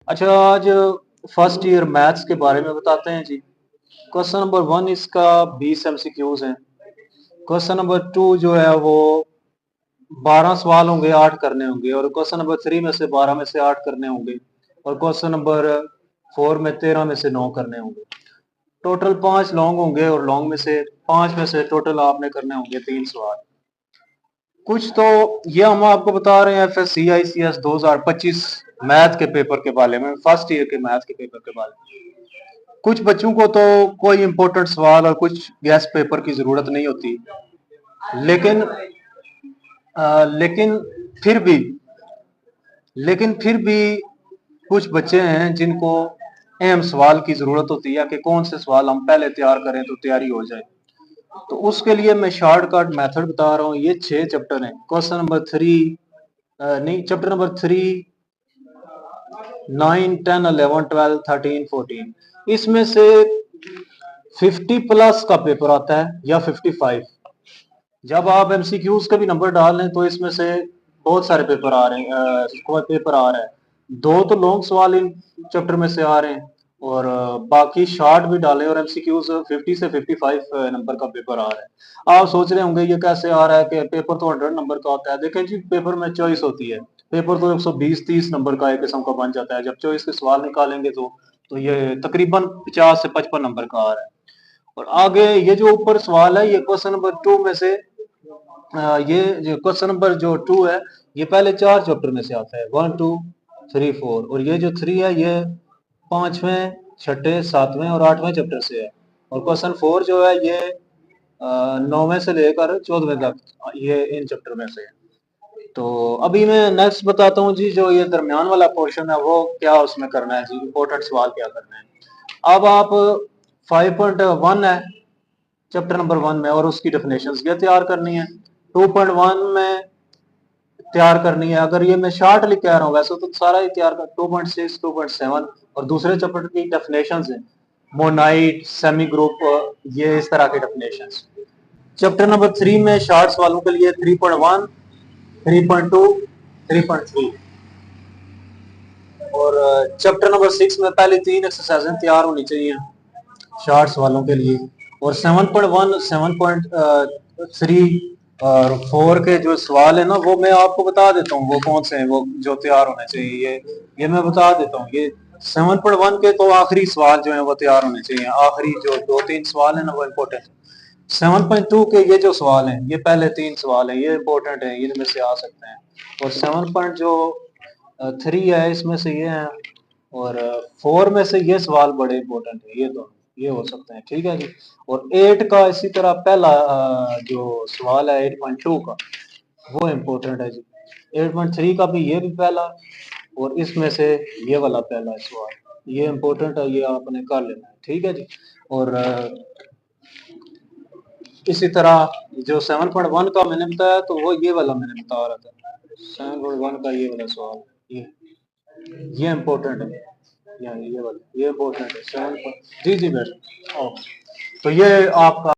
अच्छा, आज first year maths के बारे में बताते हैं जी। क्वेश्चन नंबर 1 इसका 20 एमसीक्यूज हैं। क्वेश्चन नंबर 2 जो है वो 12 सवाल होंगे, 8 करने होंगे, और क्वेश्चन नंबर 3 में से 12 में से 8 करने होंगे, और क्वेश्चन नंबर 4 में 13 में से 9 करने होंगे। टोटल 5 लॉन्ग होंगे, और लॉन्ग में से 5 में से टोटल आपने करने होंगे 3 सवाल। कुछ तो ये हम आपको बता रहे हैं एफएससी आईसीएस 2025 मैथ के पेपर के बारे में, फर्स्ट ईयर के मैथ के पेपर के बारे में। कुछ बच्चों को तो कोई इंपॉर्टेंट सवाल और कुछ गैस पेपर की जरूरत नहीं होती, लेकिन लेकिन फिर भी लेकिन फिर भी कुछ बच्चे हैं जिनको अहम सवाल की जरूरत होती है कि कौन से सवाल हम पहले तैयार करें तो तैयारी हो जाए। तो उसके लिए मैं शॉर्टकट मेथड बता रहा हूँ। ये 6 चैप्टर हैं। क्वेश्चन नंबर 3 नहीं, चैप्टर नंबर 3, 9, 10, 11, 12, 13, 14, इसमें से 50 प्लस का पेपर आता है या 55। जब आप एमसीक्यूज का भी नंबर डाल लें तो इसमें से बहुत सारे पेपर आ रहे हैं, पेपर आ रहा है। 2 तो लॉन्ग सवाल इन चैप्टर में से आ रहे हैं, और बाकी शॉर्ट भी डाले, और एमसीक्यूज 50 से 55 नंबर का पेपर आ रहा है। आप सोच रहे होंगे ये कैसे आ रहा है कि पेपर तो 100 नंबर का होता है। देखें जी, पेपर में चॉइस होती है। पेपर तो 120-30 नंबर का एक किस्म का बन जाता है। जब चॉइस के सवाल निकालेंगे तो ये तकरीबन 50 से 55 नंबर का आ रहा है। और आगे ये जो ऊपर सवाल है, ये क्वेश्चन नंबर 2 में से ये जो क्वेश्चन नंबर जो 2 है, ये पहले 4 चैप्टर में से आता है, 1, 2, 3, 4, और ये जो 3 है ये 5वें, 6ठे, 7वें और 8वें चैप्टर से है। और क्वेश्चन 4 जो है ये 9वें से लेकर 14वें तक ये इन चैप्टर में से है। तो अभी मैं नेक्स्ट बताता हूँ जी, जो ये दरमियान वाला पोर्शन है वो क्या उसमें करना है जी, इंपॉर्टेंट सवाल क्या करना है। अब आप 5.1 है चैप्टर नंबर 1 में, और उसकी डेफिनेशन ये तैयार करनी है। 2.1 में तैयार करनी है। अगर ये मैं शार्ट लिख के आ रहा हूँ, वैसे तो सारा ही तैयार कर। 2.6, 2.7 और दूसरे चैप्टर की डेफिनेशन है, मोनाइट, सेमी ग्रुप, ये इस तरह की डेफिनेशन। चैप्टर नंबर 3 में शार्ट्स वालों के लिए 3.1, 3.2, 3.3, और चैप्टर नंबर 6 में पहले 3 एक्सरसाइज तैयार होनी चाहिए शार्ट्स वालों के लिए। और 7.1, 7.3 और 4 के जो सवाल है ना, वो मैं आपको बता देता हूँ वो कौन से हैं, वो जो तैयार होने चाहिए। ये मैं बता देता हूँ। ये 7.1 के तो आखिरी सवाल जो है वो तैयार होने चाहिए। आखिरी जो 2-3 सवाल है ना वो इम्पोर्टेंट। 7.2 के ये जो सवाल हैं, ये पहले 3 सवाल हैं, ये इम्पोर्टेंट है, इनमें से आ सकते हैं। और 7.3 है, इसमें से ये है। और 4 में से ये सवाल बड़े इंपॉर्टेंट है, ये दोनों ये हो सकते हैं। ठीक है जी। और 8 का इसी तरह पहला जो सवाल है 8.2 का, वो इम्पोर्टेंट है जी। 8.3 का भी ये भी पहला, और इसमें से ये वाला पहला सवाल ये इम्पोर्टेंट है, ये आपने कर लेना है। ठीक है जी। और इसी तरह जो 7.1 का मैंने बताया, तो वो ये वाला मैंने बता रहा था। 7.1 का ये वाला सवाल, ये इम्पोर्टेंट है। ये वाला ये इम्पोर्टेंट है। 7 जी जी मैडम। तो ये आपका